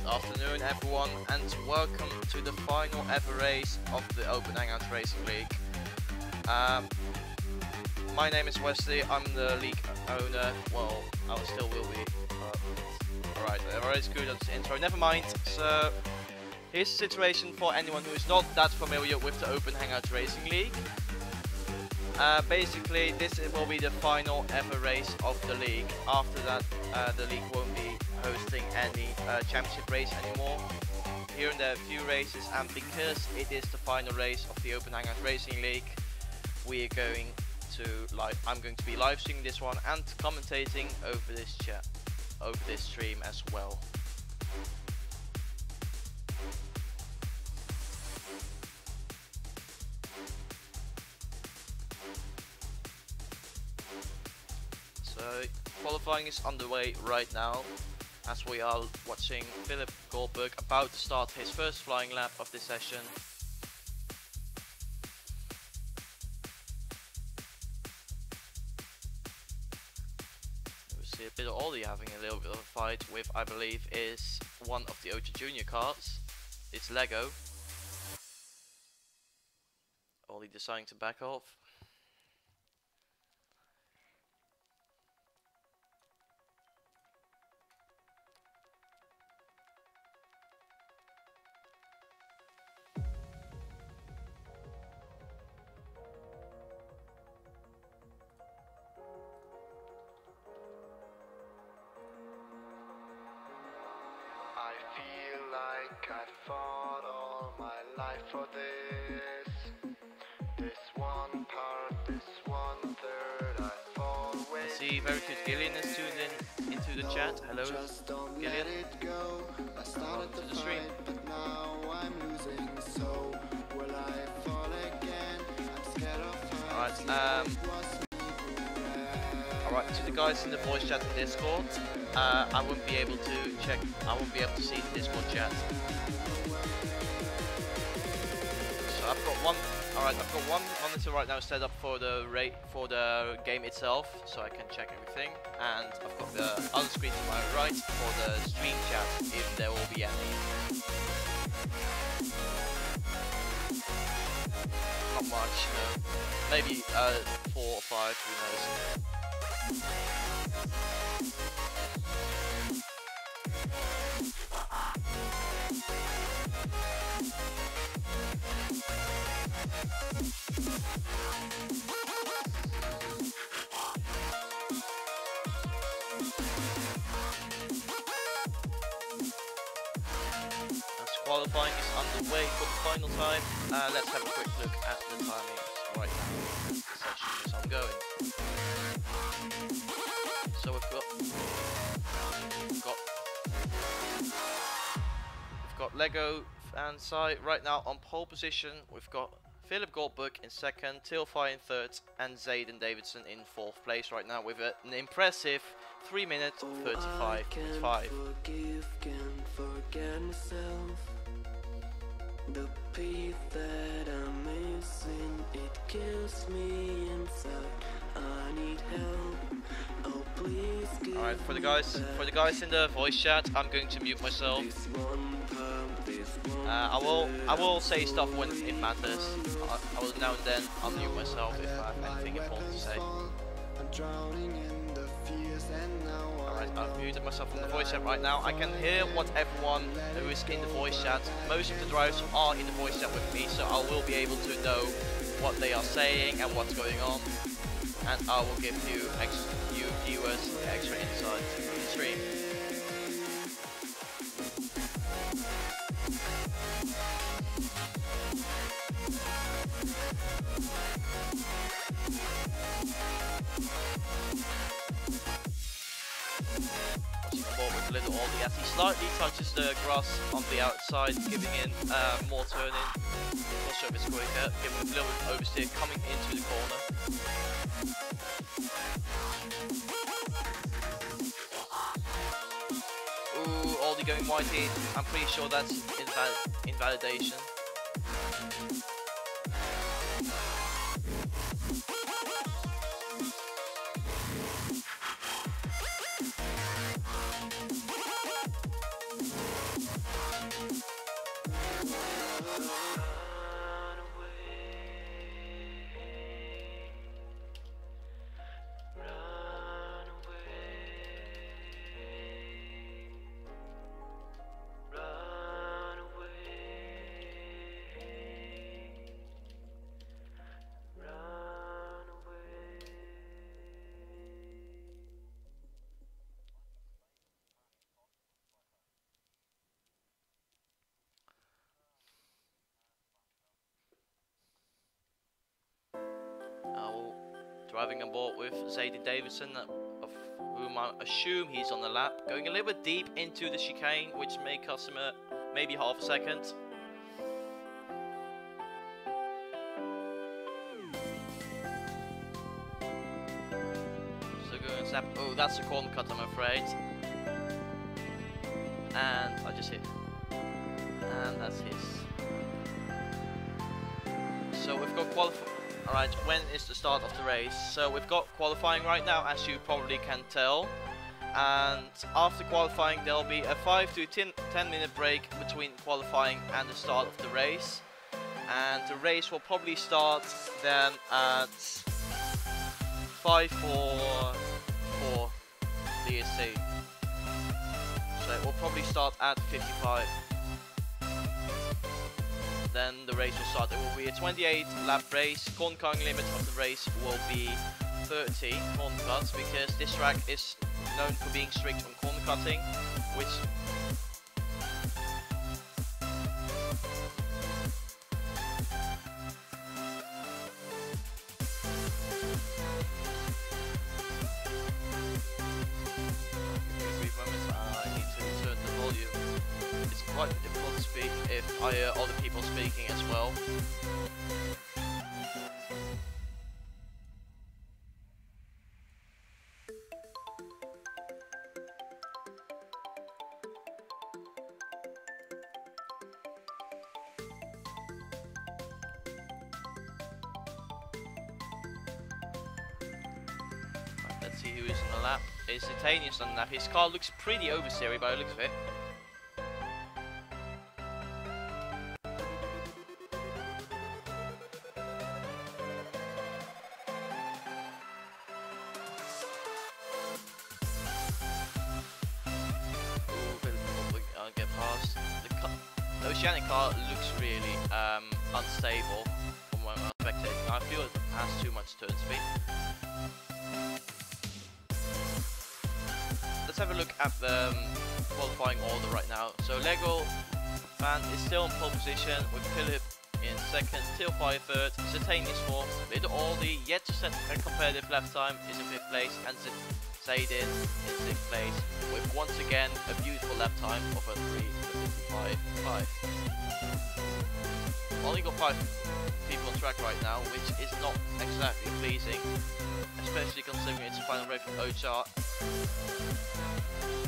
afternoon everyone, and welcome to the final ever race of the Open Hangouts Racing League. My name is Wesley, I'm the league owner. Well, I still will be, but alright, already screwed up this intro, never mind. So, here's the situation for anyone who is not that familiar with the Open Hangouts Racing League. Basically, this will be the final ever race of the league. After that, the league won't be hosting any championship race anymore. Here and there are a few races, and because it is the final race of the Open Hangouts Racing League, we are going to I'm going to be live streaming this one and commentating over this chat, over this stream as well. So qualifying is underway right now, as we are watching Philip Goldberg about to start his first flying lap of this session. We see a bit of Ollie having a little bit of a fight with, I believe, is one of the OHR Junior cars. It's Lego. Ollie deciding to back off. I fought all my life for this one part, this 1/3. I've always I see very good Gillian is tuned in into the chat. Hello, Gillian. Welcome to the stream. But now I'm losing, so will I fall again? I'm scared of Alright, to the guys in the voice chat in Discord, I won't be able to check, I won't be able to see the Discord chat. So I've got one monitor right now set up for the game itself, so I can check everything, and I've got the other screen to my right for the stream chat if there will be any. Not much, no. Maybe 4 or 5, who knows. As qualifying is underway for the final time, let's have a quick look at the timings right now. The session is ongoing. So we've got Lego and Sai right now on pole position. We've got Philip Goldberg in second, Tilfy in third, and Zayden Davidson in fourth place right now with an impressive 3 minutes 35.5. The peace that I'm missing, it kills me inside. I need help. Oh, please give. Alright, for the guys in the voice chat, I'm going to mute myself. I will say stuff when it matters. I will now and then unmute myself if I have anything important to say. Alright, I've muted myself from the voice chat right now. I can hear what everyone who is in the voice chat, most of the drivers are in the voice chat with me, so I will be able to know what they are saying and what's going on, and I will give you viewers extra insight into the stream. With a little Aldi as he slightly touches the grass on the outside, giving in more turn in. Not sure if it's quicker, giving a little bit of oversteer coming into the corner. Ooh, Aldi going wide in. I'm pretty sure that's invalidation. driving on board with Zadie Davidson, of whom I assume he's on the lap, going a little bit deep into the chicane, which may cost him maybe half a second. So going zap. Oh, that's a corner cut, I'm afraid. And I just hit. And that's his. So we've got qualifying. Alright, when is the start of the race? So we've got qualifying right now, as you probably can tell. And after qualifying, there'll be a 5 to 10 minute break between qualifying and the start of the race. And the race will probably start then at 5:44 BST. So it will probably start at 55. Then the race will start. It will be a 28 lap race. Corn cutting limit of the race will be 30 corn cuts, because this track is known for being strict on corn cutting, which quite difficult to speak if I hear other people speaking as well. Right, let's see who is on the lap. It's Titanius on the lap. His car looks pretty oversteery by the looks of it. The Oceanic car looks really unstable from what I'm spectating. I feel it has too much turn speed. Let's have a look at the qualifying order right now. So Lego Fan is still in pole position with Philip in second, Tilfire third, Zatanius fourth, Little Aldi yet to set a competitive lap time is in fifth place, and Zaydin in sixth place with once again a beautiful lap time of a 3:55.5. Only got 5 people on track right now, which is not exactly pleasing, especially considering it's a final race from OHR.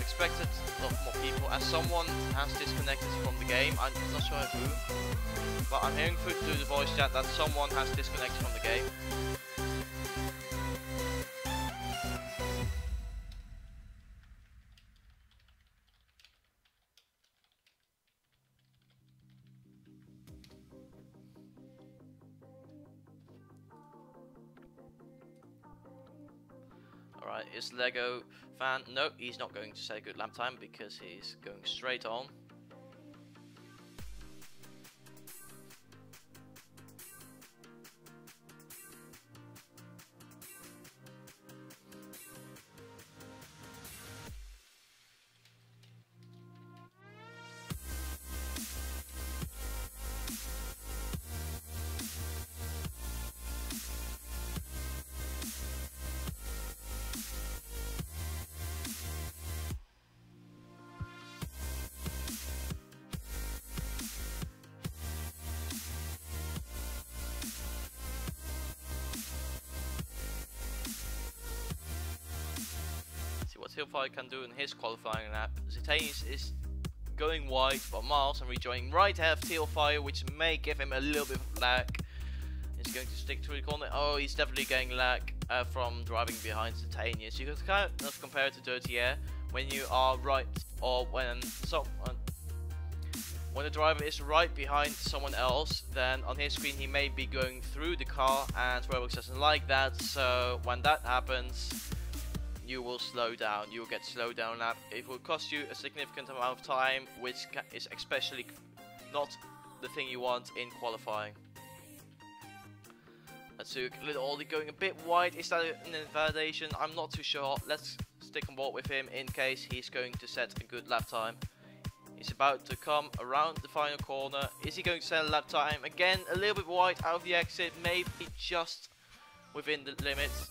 Expected a lot more people, as someone has disconnected from the game. I'm not sure who, but I'm hearing through the voice chat that someone has disconnected from the game. Alright, is Lego Fan? No, he's not going to set a good lap time because he's going straight on. Tilfire can do in his qualifying lap. Zetanis is going wide for miles and rejoining right ahead of Tilfire, which may give him a little bit of lag. He's going to stick to the corner. Oh, he's definitely getting lag from driving behind Zetanis. You can kind of compare it to Dirty Air when you are right, or when a driver is right behind someone else, then on his screen he may be going through the car, and Roblox doesn't like that. So when that happens, you will slow down, you will get slowed down lap. It will cost you a significant amount of time, which is especially not the thing you want in qualifying. Let's see, Little Aldi going a bit wide. Is that an invalidation? I'm not too sure. Let's stick on board with him in case he's going to set a good lap time. He's about to come around the final corner. Is he going to set a lap time? Again, a little bit wide out of the exit, maybe just within the limits.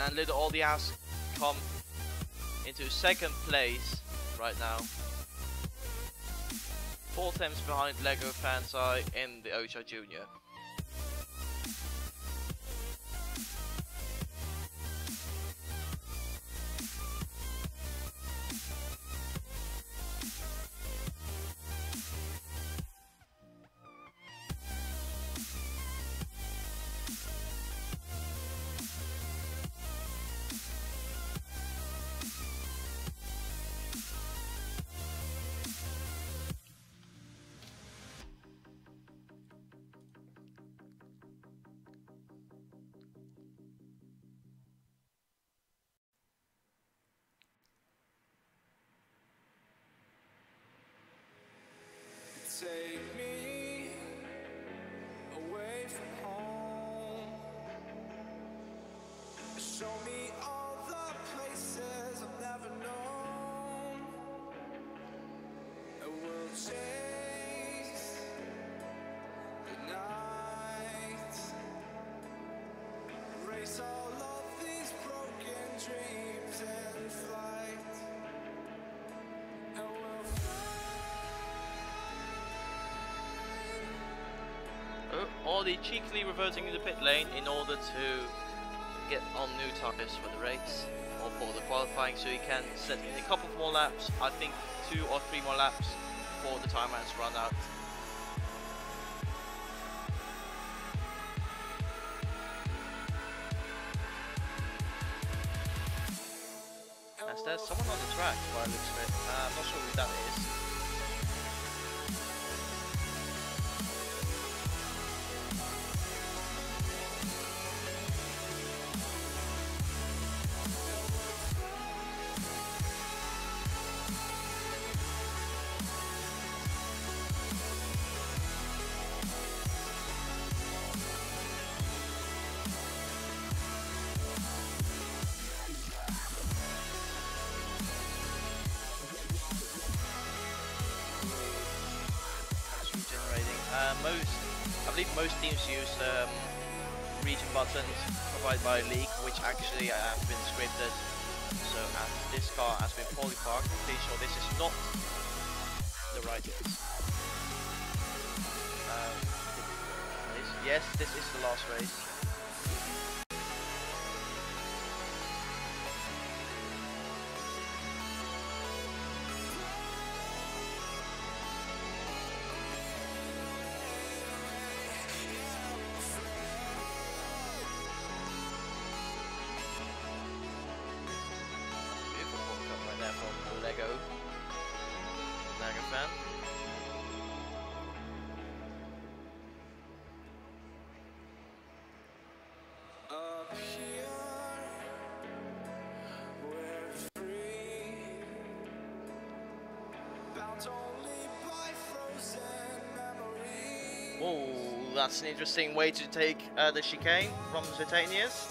And Little Aldi has come into second place right now. 4 attempts behind Lego Fansai in the OHR Junior. Take me away from home. Show me all the places I've never known. And we'll chase the night. Race all of these broken dreams in flight. And we'll Aldi cheekily reverting to the pit lane in order to get on new tires for the race or for the qualifying, so he can set in a couple more laps, I think 2 or 3 more laps before the time has run out. As there's someone on the track by the looks of it. I'm not sure who that is. I believe most teams use region buttons provided by League, which actually have been scripted. So as this car has been poorly parked, I'm pretty sure this is not the right race. Yes, this is the last race. Lego fan. up here, we're free, bound only by frozen memories. Oh, that's an interesting way to take the chicane from Zitanius.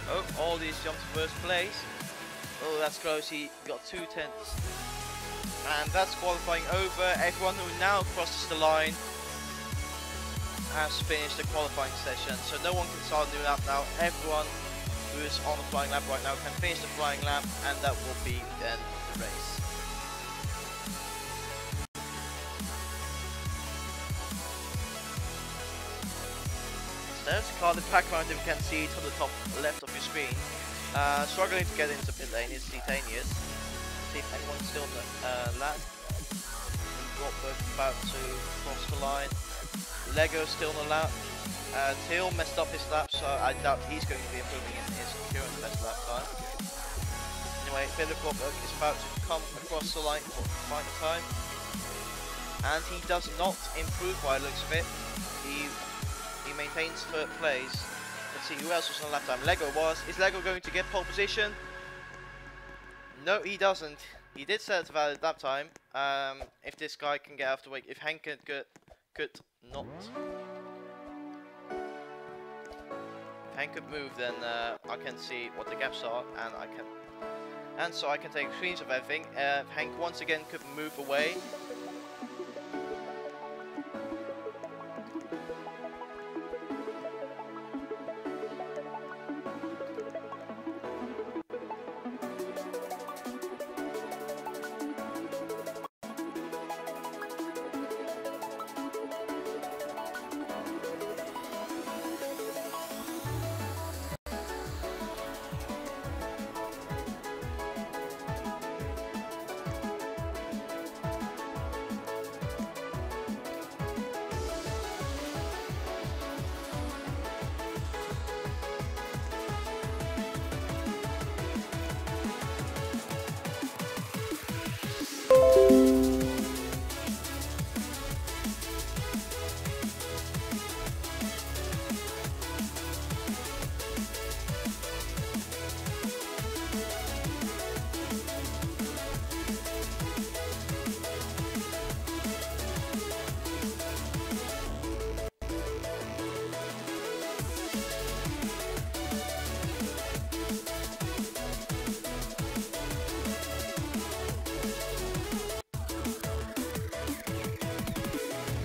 Oh, all these jumped to first place. Oh, that's close. He got 2 tenths. And that's qualifying over. Everyone who now crosses the line has finished the qualifying session. So no one can start a new lap now. Everyone who is on the flying lap right now can finish the flying lap, and that will be then the race. There's a car in the background, if you can see it on the top left of your screen. Struggling to get into pit lane is Titanius. See if anyone's still on the lap. Rockberg about to cross the line. Lego's still on the lap. Till messed up his lap, so I doubt he's going to be improving in his current best lap time. Anyway, Philip Rockberg is about to come across the line for the final time. and he does not improve by the looks of it. He maintains third place. Let's see who else was on lap time. Lego was. Is Lego going to get pole position? No, he doesn't. He did set a valid lap time. If this guy can get out of the way, if Hank could not. If Hank could move, then I can see what the gaps are, and so I can take screens of everything. Hank once again could move away.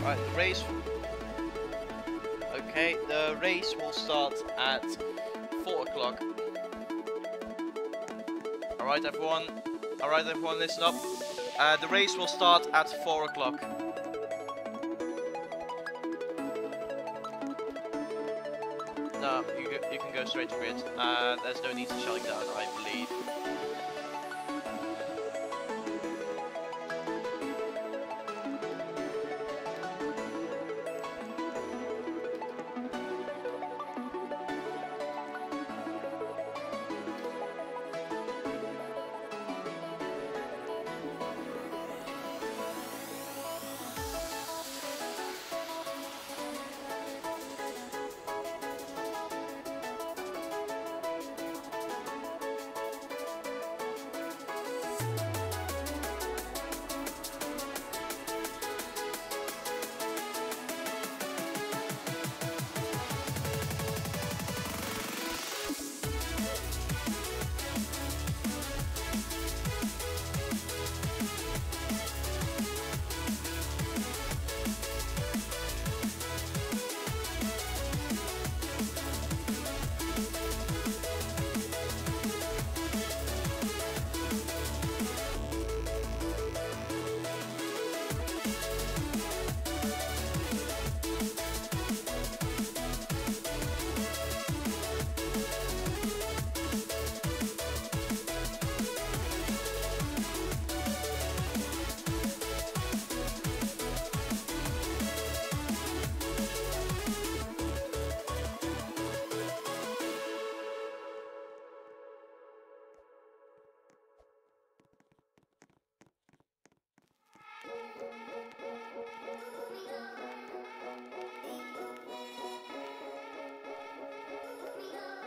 Right, the race. Okay, the race will start at 4 o'clock. Alright, everyone. Alright, everyone, listen up. The race will start at 4 o'clock. No, you can go straight to grid. There's no need to shutting down, I believe.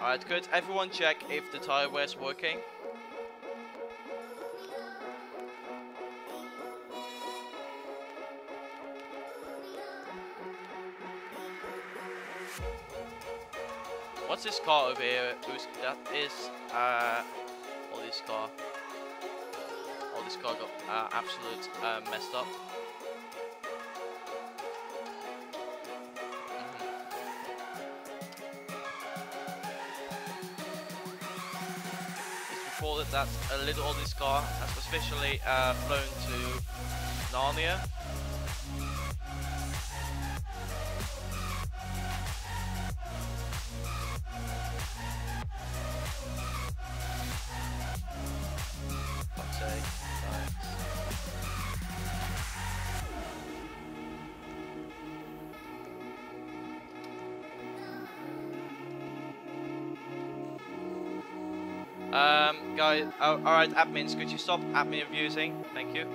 Alright, could everyone check if the tire wear is working? What's this car over here? That is all this car. All this car got absolute messed up. That a little oldie car has officially flown to Narnia. Fuck's sake. Guys, alright, admins, could you stop admin abusing? Thank you.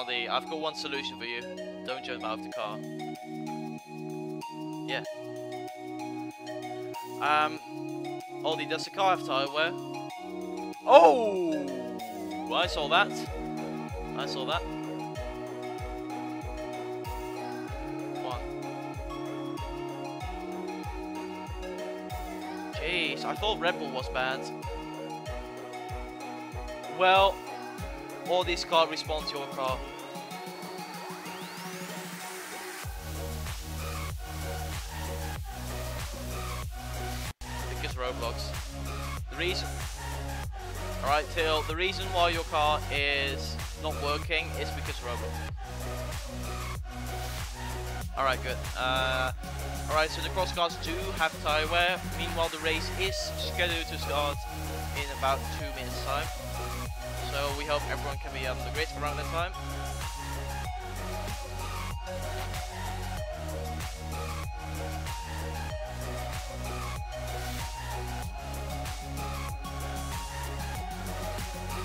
Ollie, I've got one solution for you. Don't jump out of the car. Yeah. Ollie, does the car have tyre wear? Oh! I saw that. I saw that. Come on. Jeez, I thought Red Bull was bad. Well, all these cars respond to your car. Because Roblox. The reason... Alright, Till, the reason why your car is not working is because Roblox. Alright, good. Alright, so the cross cars do have tyre wear. Meanwhile, the race is scheduled to start in about 2 minutes time. So we hope everyone can be on the grid around that time.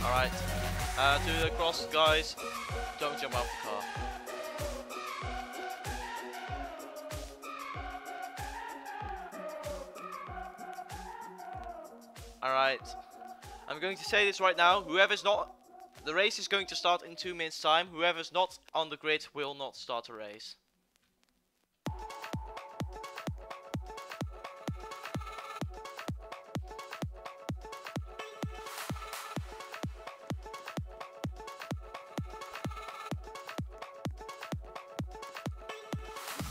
Alright, to the cross guys, don't jump out of the car. Alright, I'm going to say this right now, whoever's not, the race is going to start in 2 minutes time, whoever's not on the grid will not start a race.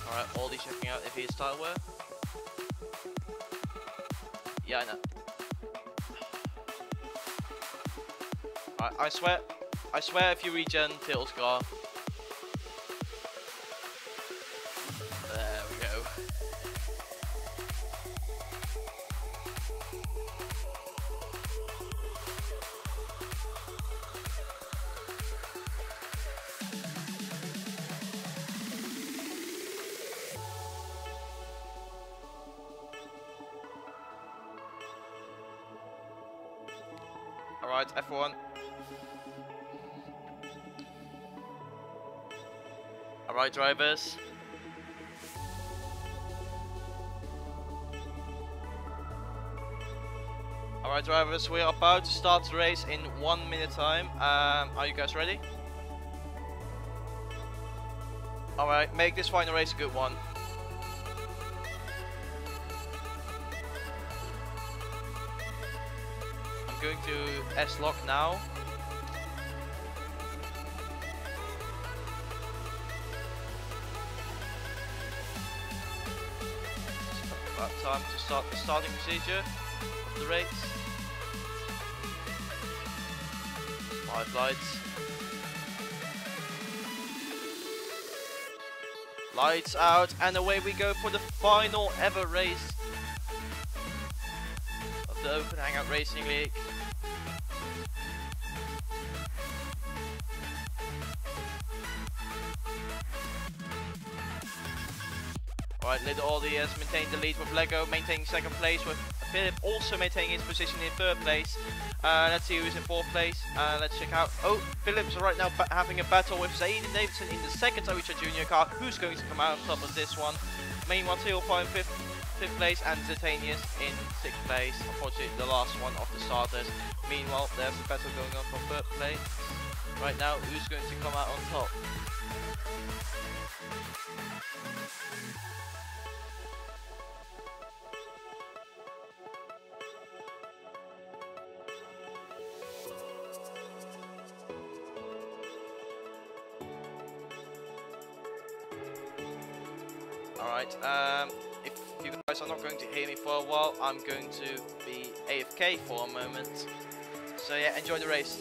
Alright, Aldi checking out if he is tyre wear. Yeah, I know. I swear if you regen Till's car. There we go. Alright, F1. Alright, drivers. Alright, drivers, we are about to start the race in 1 minute time. Are you guys ready? Alright, make this final race a good one. I'm going to S-lock now. About time to start the starting procedure of the race. 5 lights. Lights out, and away we go for the final ever race of the Open Hangout Racing League. Alright, Little Aldi has maintained the lead with Lego, maintaining second place, with Philip also maintaining his position in third place. Let's see who's in fourth place. Let's check out. Oh, Philip's right now having a battle with Zayden Davidson in the second OHR Junior car. Who's going to come out on top of this one? Meanwhile, Theo in fifth place and Zetanius in sixth place. Unfortunately, the last one of the starters. Meanwhile, there's a battle going on for third place. Right now, who's going to come out on top? Alright, if you guys are not going to hear me for a while, I'm going to be AFK for a moment. So yeah, enjoy the race.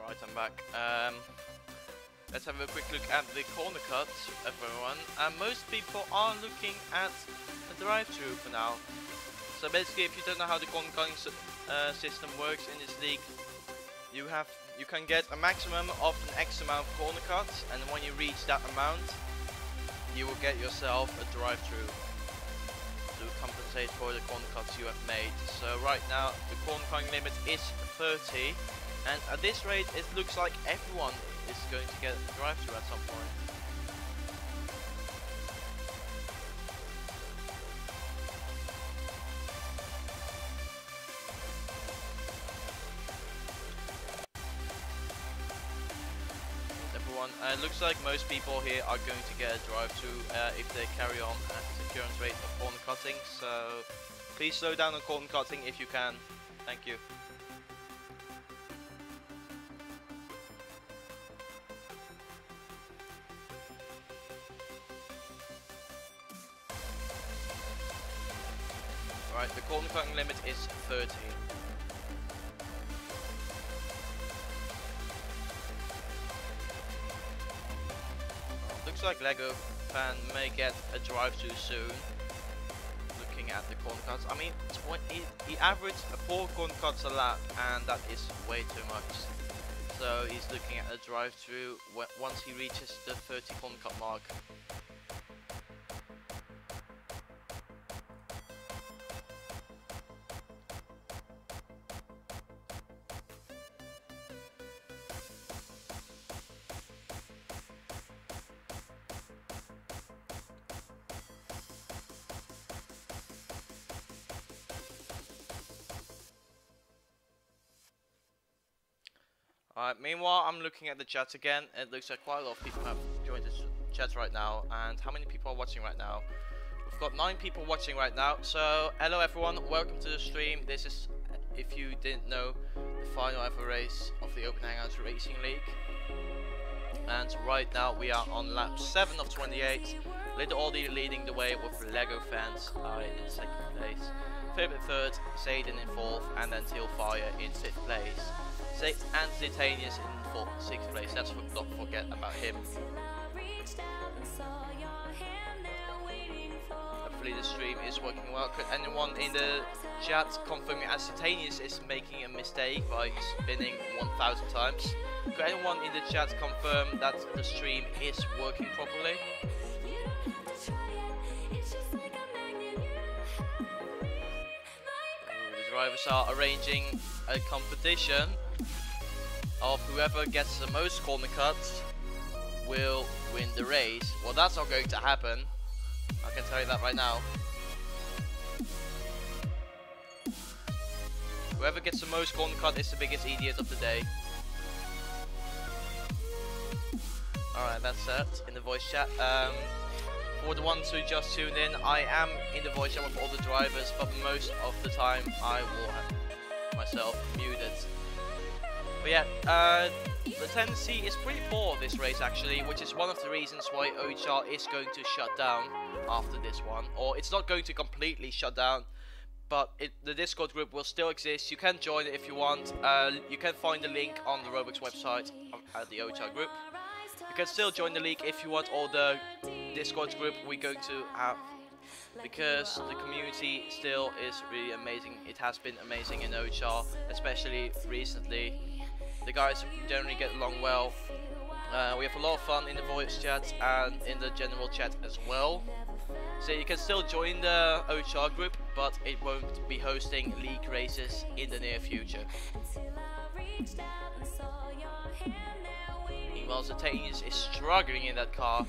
Right, I'm back. Let's have a quick look at the corner cuts, everyone. Most people are looking at the drive-through for now. So basically, if you don't know how the corner cutting system works in this league, you can get a maximum of an X amount of corner cuts, and when you reach that amount, you will get yourself a drive-through to compensate for the corner cuts you have made. So right now, the corner cutting limit is 30, and at this rate, it looks like everyone is going to get a drive-through at some point. Everyone, it looks like most people here are going to get a drive-through if they carry on at the current rate of corner cutting. So please slow down on corner cutting if you can. Thank you. Right, the corner cutting limit is 30. Looks like Lego fan may get a drive-through soon. Looking at the corner cuts, I mean, he averaged 4 corner cuts a lap, and that is way too much. So he's looking at a drive-through once he reaches the 30 corner cut mark. Alright, meanwhile, I'm looking at the chat again. It looks like quite a lot of people have joined the chat right now. And how many people are watching right now? We've got 9 people watching right now. So, hello everyone, welcome to the stream. This is, if you didn't know, the final ever race of the Open Hangouts Racing League. And right now we are on lap 7 of 28. Little Aldi leading the way with Lego fans in 2nd place. Philip in 3rd, Zayden in 4th, and then Tealfire in 5th place. And Zitanius in 6th place. Let's not forget about him. Hopefully the stream is working well. Could anyone in the chat confirm as Zitanius is making a mistake by spinning 1000 times? Could anyone in the chat confirm that the stream is working properly? The drivers are arranging a competition of whoever gets the most corner cuts will win the race. Well, that's not going to happen. I can tell you that right now. Whoever gets the most corner cut is the biggest idiot of the day. Alright, that's it in the voice chat. For the ones who just tuned in, I am in the voice chat with all the drivers, but most of the time I will have myself muted. But yeah, the tendency is pretty poor this race actually, which is one of the reasons why OHR is going to shut down after this one. Or it's not going to completely shut down, but the Discord group will still exist. You can join it if you want. You can find the link on the Roblox website at the OHR group. You can still join the league if you want, or the Discord group we're going to have, because the community still is really amazing. It has been amazing in OHR, especially recently. The guys generally get along well. We have a lot of fun in the voice chat and in the general chat as well. So you can still join the OHR group, but it won't be hosting league races in the near future. Meanwhile, Zitanius is struggling in that car.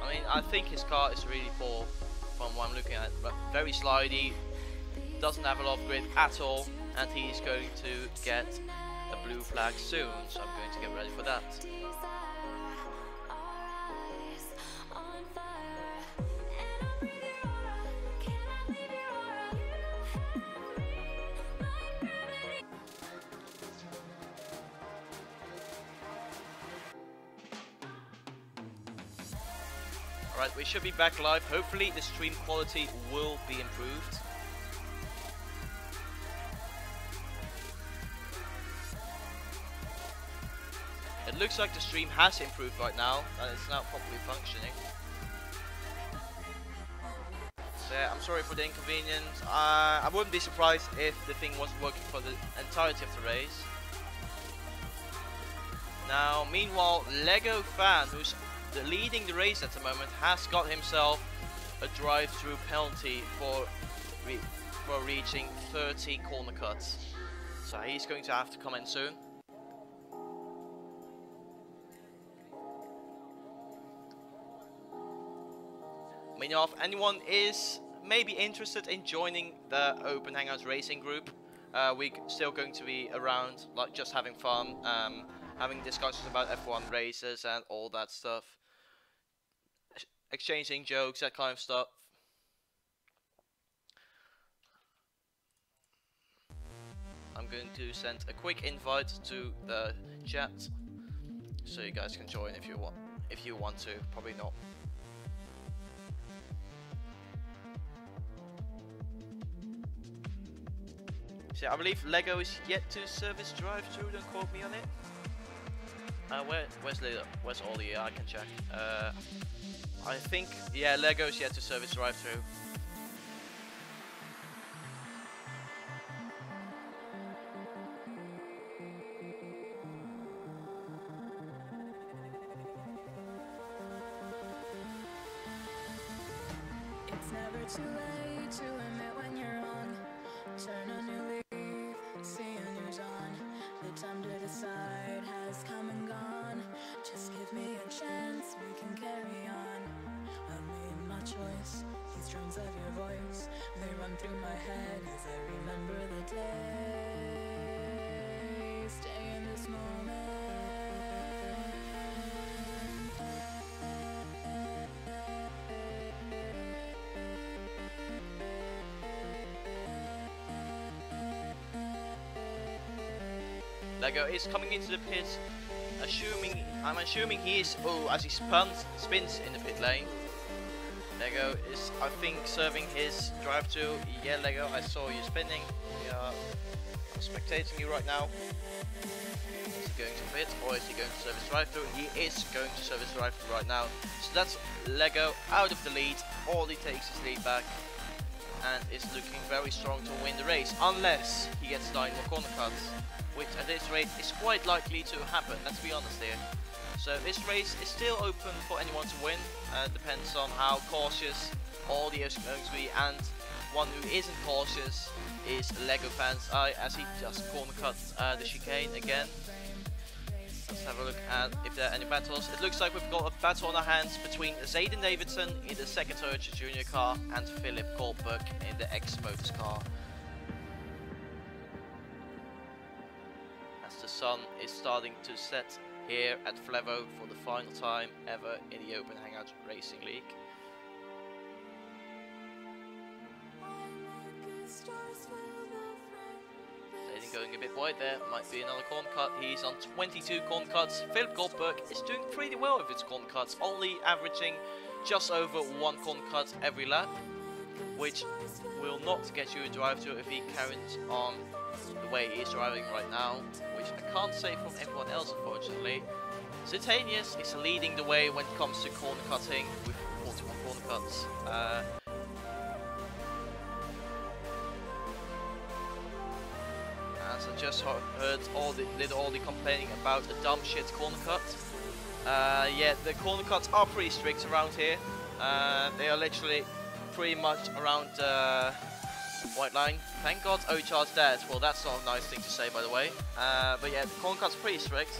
I mean, I think his car is really poor from what I'm looking at, but very slidey, doesn't have a lot of grip at all, and he's going to get a blue flag soon, so I'm going to get ready for that. Alright, we should be back live. Hopefully the stream quality will be improved. It looks like the stream has improved right now, and it's now properly functioning. So yeah, I'm sorry for the inconvenience. I wouldn't be surprised if the thing wasn't working for the entirety of the race. Now, meanwhile, Lego Fan, who's leading the race at the moment, has got himself a drive-through penalty for reaching 30 corner cuts. So he's going to have to come in soon. Meanwhile, if anyone is maybe interested in joining the Open Hangouts Racing group, we're still going to be around, like just having fun, having discussions about F1 races and all that stuff, exchanging jokes, that kind of stuff. I'm going to send a quick invite to the chat, so you guys can join if you want. If you want to, probably not. So I believe Lego is yet to service drive-through. Don't quote me on it. Where's Lego? Where's Ollie? I can check. I think yeah, Lego is yet to service drive-through. It's never too late to admit when you're wrong. Turn a new leaf, see a new dawn. The time to decide has come and gone. Just give me a chance, we can carry on. I made my choice, these drums of your voice, they run through my head as I remember the day. Stay in this moment. Lego is coming into the pit, I'm assuming he is, as he spins in the pit lane. Lego is, I think, serving his drive-through. Yeah, Lego, I saw you spinning. Yeah, I'm spectating you right now. Is he going to pit or is he going to service drive-through? He is going to service drive-through right now. So that's Lego out of the lead. All he takes is lead back and is looking very strong to win the race, unless he gets 9 more corner cuts, which at this rate is quite likely to happen, let's be honest here. So this race is still open for anyone to win, depends on how cautious Audio is going to be, and one who isn't cautious is Lego Fan's eye, as he just corner cuts the chicane again. Let's have a look at if there are any battles. It looks like we've got a battle on our hands between Zayden Davidson in the second OHR Junior car and Philip Goldberg in the X-Motors car. The sun is starting to set here at Flevo for the final time ever in the Open Hangout Racing League. Zayden going a bit wide there, might be another corner cut. He's on 22 corner cuts. Philip Goldberg is doing pretty well with his corner cuts, only averaging just over 1 corner cut every lap, which will not get you a drive-through if he carries on the way he is driving right now, which I can't say from everyone else, unfortunately. Zitanius is leading the way when it comes to corner cutting with 41 corner cuts. As I just heard all the complaining about the dumb shit corner cut. Yeah, the corner cuts are pretty strict around here. They are literally pretty much around white line. Thank God OHR's dead. Well, that's not a nice thing to say, by the way. But yeah, the corner cut's pretty strict.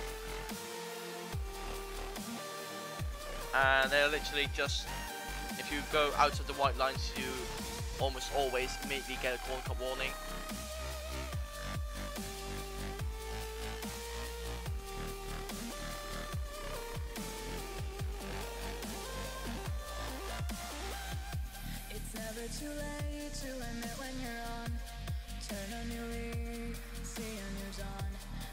And they're literally just, if you go out of the white lines, you almost always immediately get a corner cut warning. Too late to admit when you're on. Turn a new leaf, see a new dawn.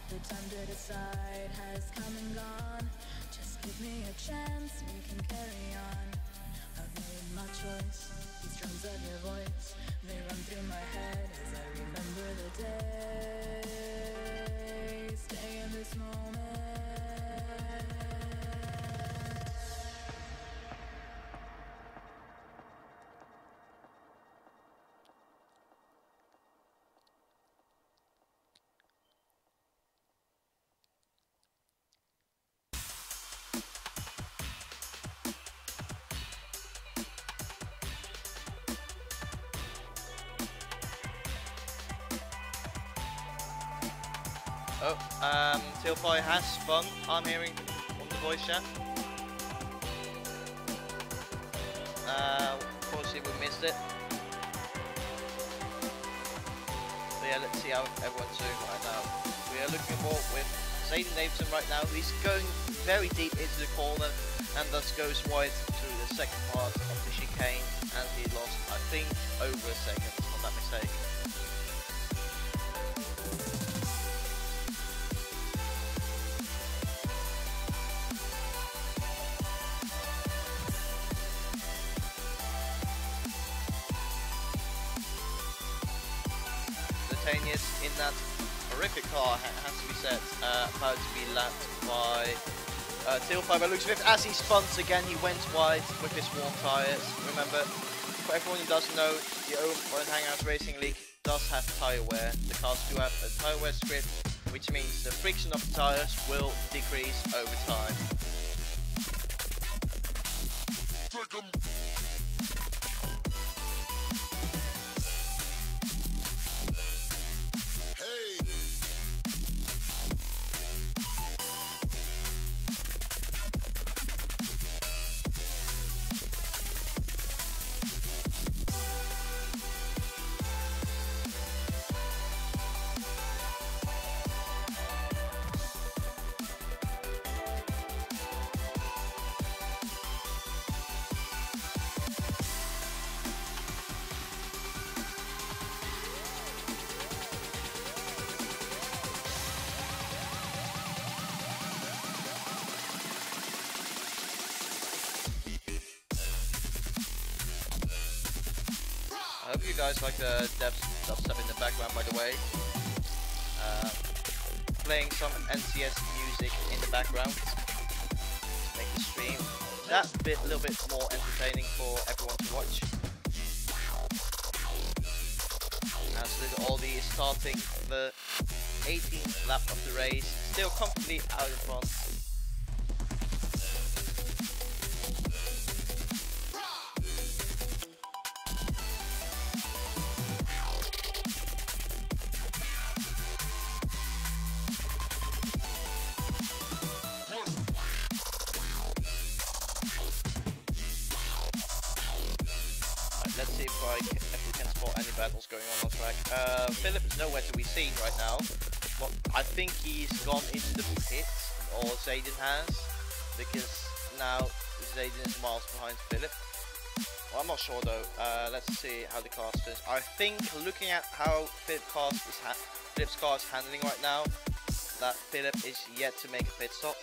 The time to decide has come and gone. Just give me a chance, we can carry on. I've made my choice, these drums of your voice, they run through my head as I remember the day. Stay in this moment. Oh, Tilfy has spun. I'm hearing on the voice chat. Unfortunately we missed it. But yeah, let's see how everyone's doing right now. We are looking for with Zayden Davidson right now. He's going very deep into the corner and thus goes wide through the second part of the chicane, and he lost, I think, over a second on that mistake. In that horrific car, has to be said, about to be lapped by Tilfy by looks of it. As he spuns again, he went wide with his warm tyres. Remember, for everyone who doesn't know, the Owen Hangouts Racing League does have tyre wear. The cars do have a tyre wear script, which means the friction of the tyres will decrease over time. I hope you guys like the dubstep in the background, by the way. Playing some NCS music in the background to make the stream that little bit more entertaining for everyone to watch. As Little Aldi is starting the 18th lap of the race, still comfortably out in front. Let's see if we can spot any battles going on track. Philip is nowhere to be seen right now. But I think he's gone into the pit, or Zayden has, because now Zayden is miles behind Philip. Well, I'm not sure though. Let's see how the car turns. I think looking at how Philip's car is handling right now, that Philip is yet to make a pit stop.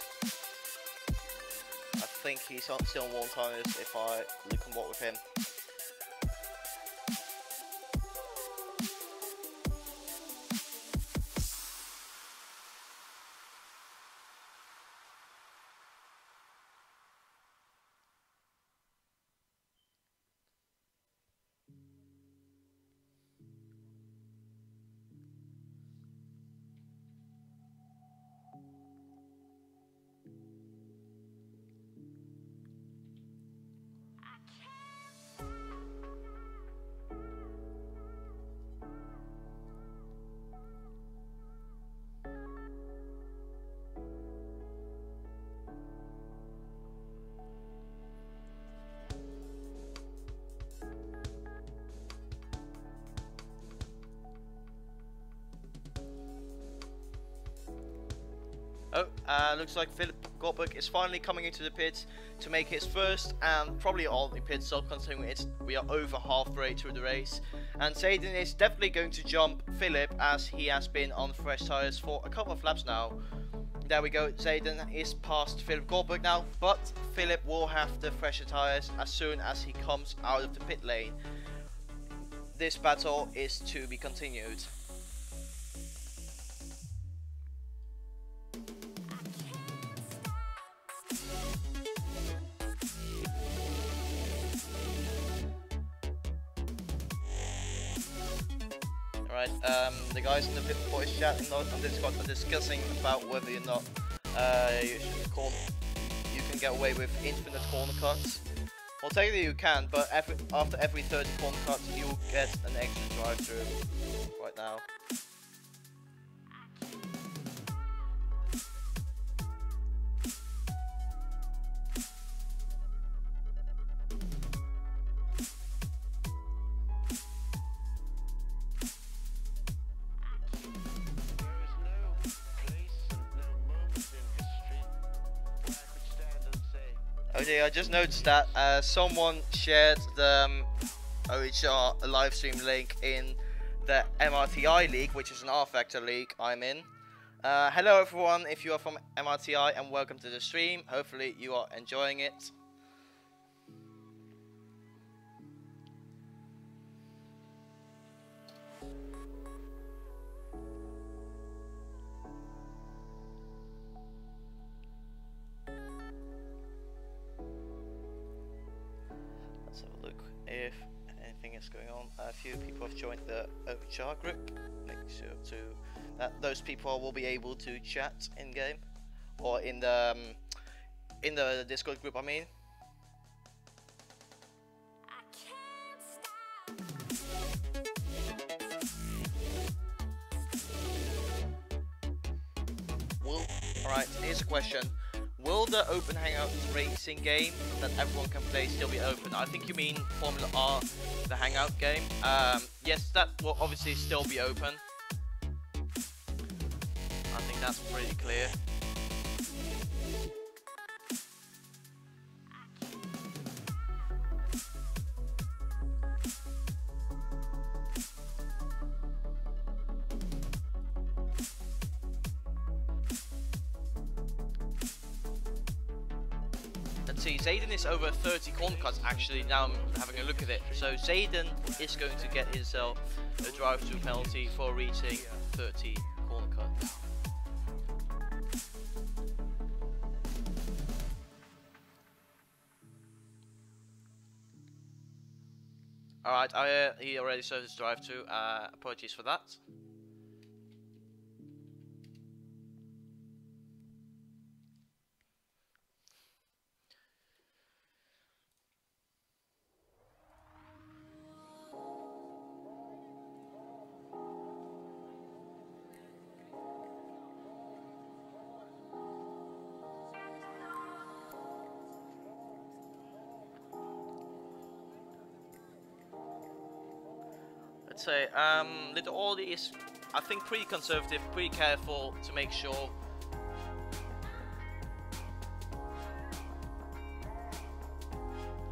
I think he's still on warm tyres if I look on board with him. Oh, looks like Philip Goldberg is finally coming into the pits to make his first and probably only pit stop, considering we are over halfway through the race. And Zayden is definitely going to jump Philip, as he has been on fresh tyres for a couple of laps now. There we go, Zayden is past Philip Goldberg now, but Philip will have the fresher tyres as soon as he comes out of the pit lane. This battle is to be continued. The guys in the voice chat and on Discord are discussing about whether or not you can get away with infinite corner cuts. Well, technically you can, but after every 30 corner cuts you will get an extra drive through right now. Alrighty, I just noticed that someone shared the OHR live stream link in the MRTI league, which is an R-Factor league I'm in. Hello everyone, if you are from MRTI, and welcome to the stream. Hopefully you are enjoying it. Let's have a look if anything is going on. A few people have joined the OHR group. Make sure that those people will be able to chat in game or in the Discord group. I mean. Alright, here's a question. Will the Open Hangout racing game that everyone can play still be open? I think you mean Formula R, the Hangout game. Yes, that will obviously still be open. I think that's pretty clear. Let's see, Zayden is over 30 corner cuts actually, now I'm having a look at it. So Zayden is going to get himself a drive-through penalty for reaching 30 corner cuts. Alright, he already served his drive-through, apologies for that. Say Little Audi is, I think, pretty conservative, pretty careful to make sure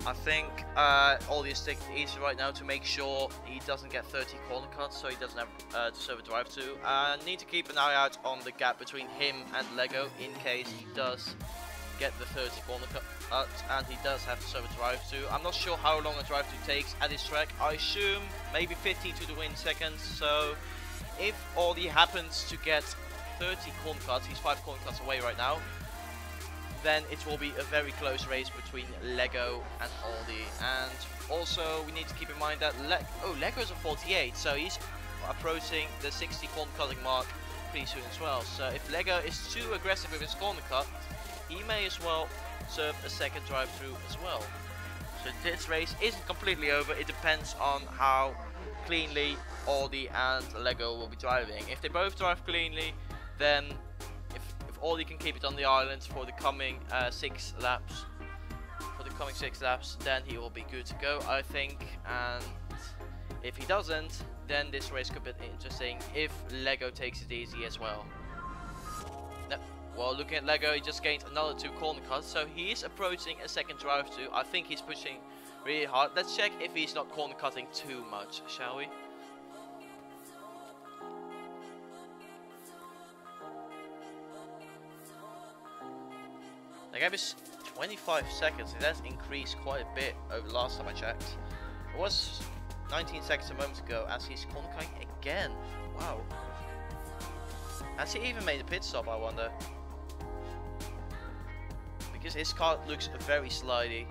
I think Audi is taking it easy right now to make sure he doesn't get 30 corner cuts, so he doesn't have to serve a drive to. Need to keep an eye out on the gap between him and Lego in case he does get the 30 corner cut, and he does have to serve a drive to. I'm not sure how long a drive to takes at this track. I assume maybe 15 to the win seconds. So if Audi happens to get 30 corner cuts, he's 5 corner cuts away right now, then it will be a very close race between Lego and Audi. And also we need to keep in mind that Lego's a 48, so he's approaching the 60 corner cutting mark pretty soon as well. So if Lego is too aggressive with his corner cut, he may as well serve a second drive-through as well. So this race isn't completely over. It depends on how cleanly Audi and Lego will be driving. If they both drive cleanly, then if Audi can keep it on the island for the coming 6 laps, then he will be good to go, I think. And if he doesn't, then this race could be interesting if Lego takes it easy as well. Well, looking at Lego, he just gained another 2 corner cuts, so he is approaching a second drive-through. I think he's pushing really hard. Let's check if he's not corner cutting too much, shall we? The gap is 25 seconds. It has increased quite a bit over the last time I checked. It was 19 seconds a moment ago as he's corner cutting again. Wow. Has he even made a pit stop, I wonder? Because his car looks very slidey.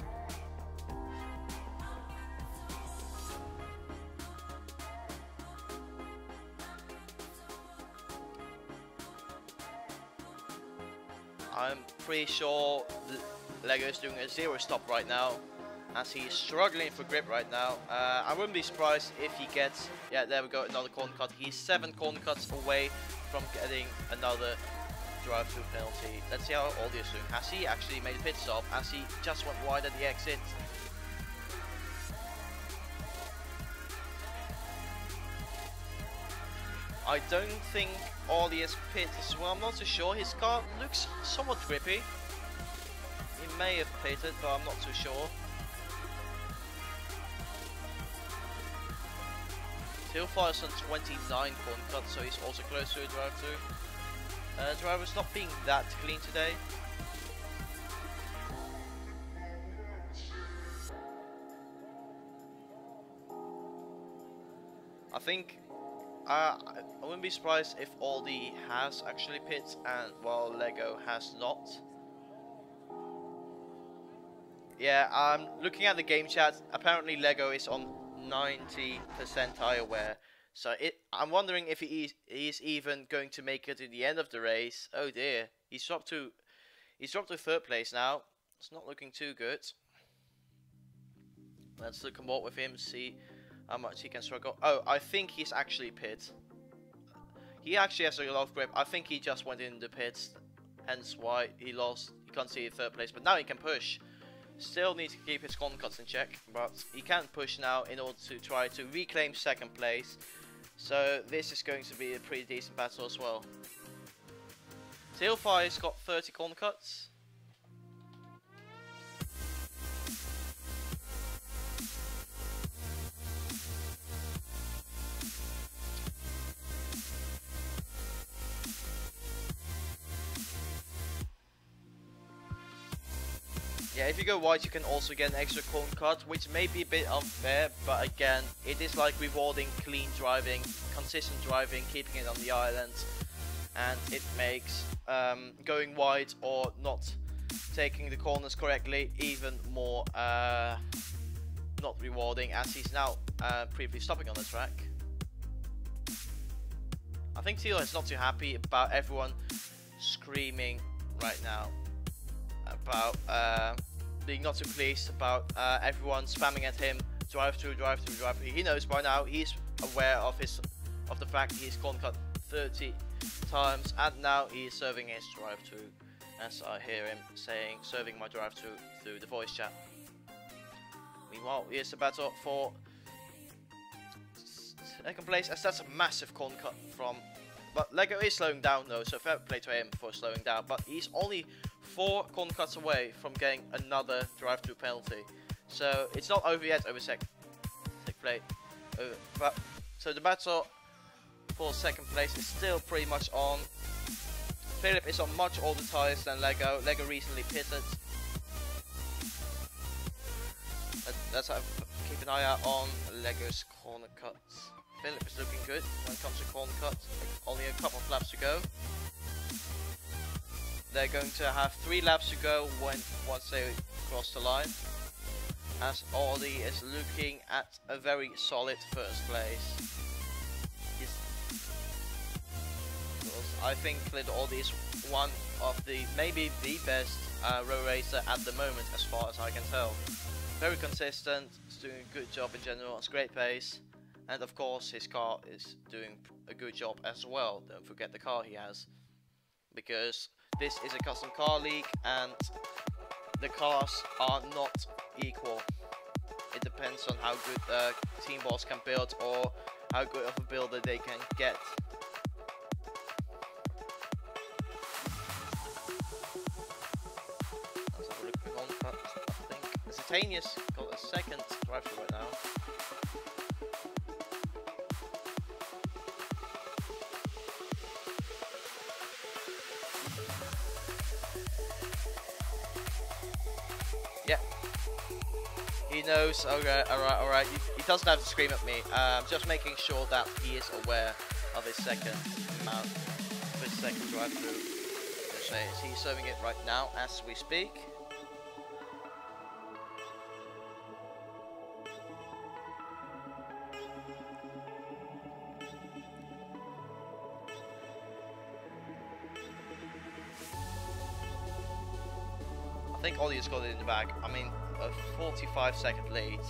I'm pretty sure Lego is doing a 0 stop right now, as he is struggling for grip right now. I wouldn't be surprised if he gets, yeah, there we go, another corner cut. He's 7 corner cuts away from getting another drive-through penalty. Let's see how Audi is doing. Has he actually made a pit stop as he just went wide at the exit? I don't think Audi is pit as well. I'm not so sure. His car looks somewhat grippy. He may have pitted, but I'm not too sure. Tealfire is on 29 corn cuts, so he's also close to a drive-through. Driver's not being that clean today. I think I wouldn't be surprised if Aldi has actually pit and while Lego has not. Yeah, I'm looking at the game chat. Apparently Lego is on 90% tire wear, so I'm wondering if he is even going to make it to the end of the race. Oh dear, he's dropped to third place now. It's not looking too good. Let's look on board with him, see how much he can struggle. Oh, I think he's actually pit. He actually has a lot of grip. I think he just went in the pits, hence why he lost. He can't see third place, but now he can push. Still needs to keep his corn cuts in check, but he can push now in order to try to reclaim second place. So this is going to be a pretty decent battle as well. Tealfire's got 30 corn cuts. Yeah, if you go wide, you can also get an extra corn cut, which may be a bit unfair, but again, it is like rewarding clean driving, consistent driving, keeping it on the island, and it makes going wide or not taking the corners correctly even more not rewarding, as he's now briefly stopping on the track. I think Teal is not too happy about everyone screaming right now about being not too pleased about everyone spamming at him, drive through. He knows by now, he's aware of the fact he's corn cut 30 times, and now he's serving his drive through, as I hear him saying, serving my drive through the voice chat. Meanwhile, here's the battle for second place, as that's a massive corn cut from. But Lego is slowing down though, so fair play to him for slowing down. But he's only 4 corn cuts away from getting another drive-through penalty. So it's not over yet over second place. So the battle for second place is still pretty much on. Philip is on much older tyres than Lego. Lego recently pitted. Let's keep an eye out on Lego's corner cuts. Philip is looking good when it comes to corner cuts. Only a couple of laps to go. They're going to have 3 laps to go once they cross the line. As Aldi is looking at a very solid first place. I think that Aldi is one of maybe the best road racer at the moment, as far as I can tell. Very consistent, is doing a good job in general, it's great pace. And of course his car is doing a good job as well. Don't forget the car he has. Because this is a custom car league and the cars are not equal. It depends on how good team boss can build or how good of a builder they can get. Let's have a look on cut. I think Zatanius got a second drive-through right now. Yeah, he knows. Okay, alright. He doesn't have to scream at me. Just making sure that he is aware of his second drive-through. He's serving it right now as we speak. I think Ollie has got it in the bag. I mean, a 45-second lead.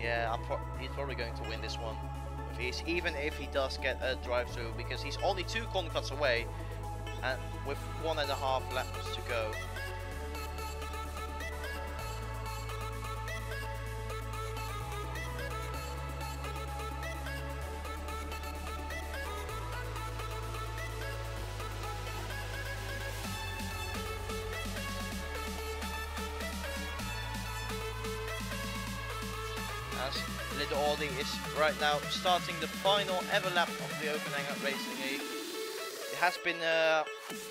Yeah, he's probably going to win this one. Even if he does get a drive-through, because he's only 2 corner cuts away, and with 1.5 laps to go. Little Audi is right now starting the final ever lap of the Open Hangout Racing League. It has been,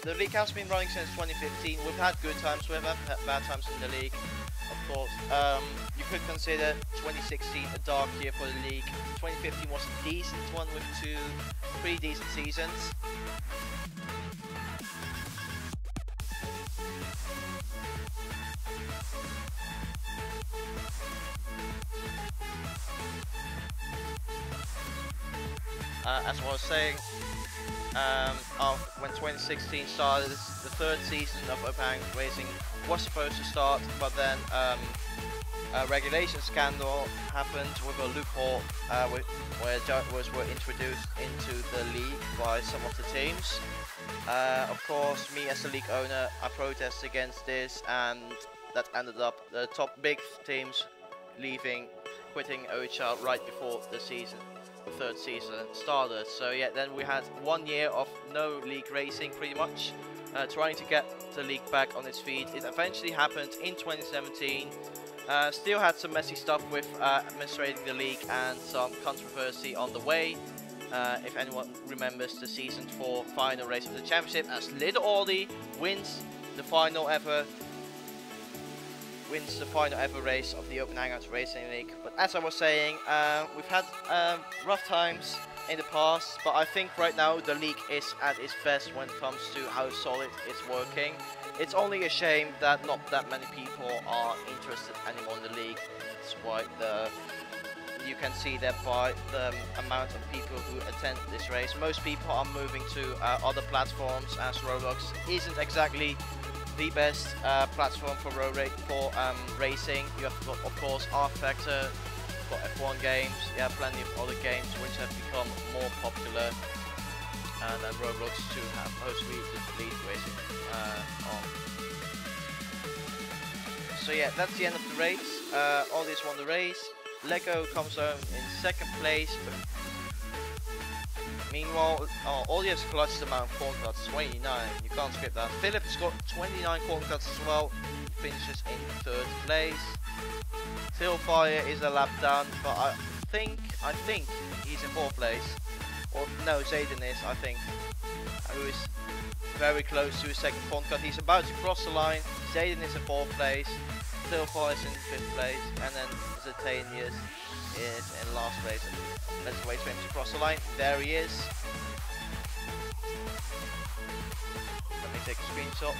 the league has been running since 2015. We've had good times, we've had bad times in the league, of course. You could consider 2016 a dark year for the league. 2015 was a decent one with two pretty decent seasons. As I was saying, when 2016 started, the third season of Open Hangout Racing was supposed to start, but then a regulation scandal happened with a loophole where judges were introduced into the league by some of the teams. Of course, me as a league owner, I protested against this, and that ended up the top big teams quitting OHR right before the season. The third season started. So yeah, then we had 1 year of no league racing pretty much, trying to get the league back on its feet. It eventually happened in 2017. Still had some messy stuff with administrating the league and some controversy on the way. If anyone remembers the season 4 final race of the championship, as Little Audi wins the final ever race of the Open Hangout Racing League. But as I was saying, we've had rough times in the past, but I think right now the league is at its best when it comes to how solid it's working. It's only a shame that not that many people are interested anymore in the league. That's why you can see that by the amount of people who attend this race. Most people are moving to other platforms, as Roblox isn't exactly the best platform for racing. You have, of course, R Factor for F1 games. You have plenty of other games which have become more popular than Roblox to have mostly the lead racing on. So yeah, that's the end of the race. Audi's won the race. Lego comes home in second place. Meanwhile, Audi has clutched the amount of corn cuts, 29, you can't skip that. Philip has got 29 corn cuts as well, finishes in third place. Tailfire is a lap down, but I think he's in fourth place. Or no, Zayden is, I think, who is very close to his second corn cut. He's about to cross the line. Zayden is in fourth place, Tailfire is in fifth place, and then Zatanius is in last place. Let's wait for him to cross the line. There he is. Let me take a screenshot.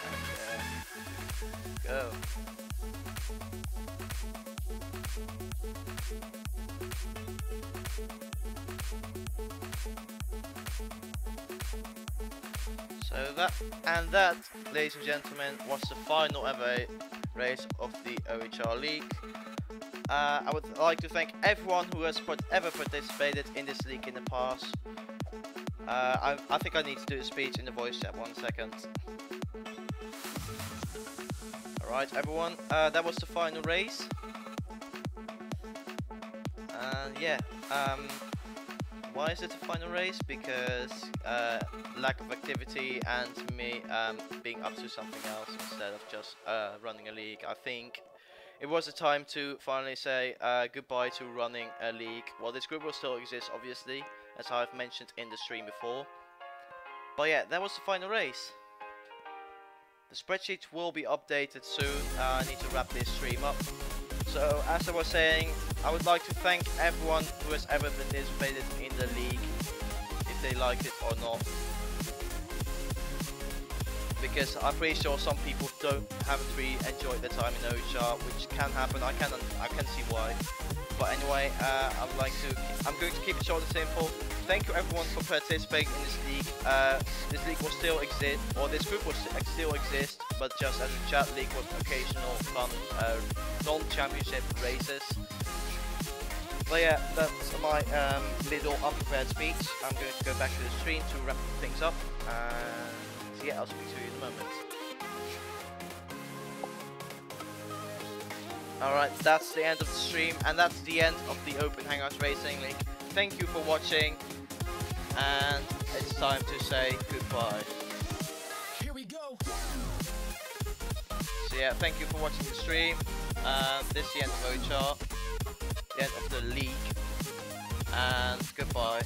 And go. So that, ladies and gentlemen, was the final ever race of the OHR League. I would like to thank everyone who has ever participated in this league in the past. I think I need to do a speech in the voice chat, 1 second. Alright everyone, that was the final race. And yeah, why is it the final race? Because lack of activity and me being up to something else instead of just running a league. I think it was a time to finally say goodbye to running a league. Well, this group will still exist, obviously, as I've mentioned in the stream before. But yeah, that was the final race. The spreadsheet will be updated soon. I need to wrap this stream up. So, as I was saying, I would like to thank everyone who has ever participated in the league, if they liked it or not. Because I'm pretty sure some people haven't really enjoyed their time in OHR, which can happen. I can see why. But anyway, I'm going to keep it short and simple. Thank you everyone for participating in this league. This league will still exist, or this group will still exist, but just as a chat league with occasional fun non-championship races. But yeah, that's my little unprepared speech. I'm going to go back to the stream to wrap things up. So yeah, I'll speak to you in a moment. Alright, that's the end of the stream, and that's the end of the Open Hangouts Racing League. Thank you for watching, and it's time to say goodbye. Here we go. So yeah, thank you for watching the stream. This is the end of OHR, the end of the league, and goodbye.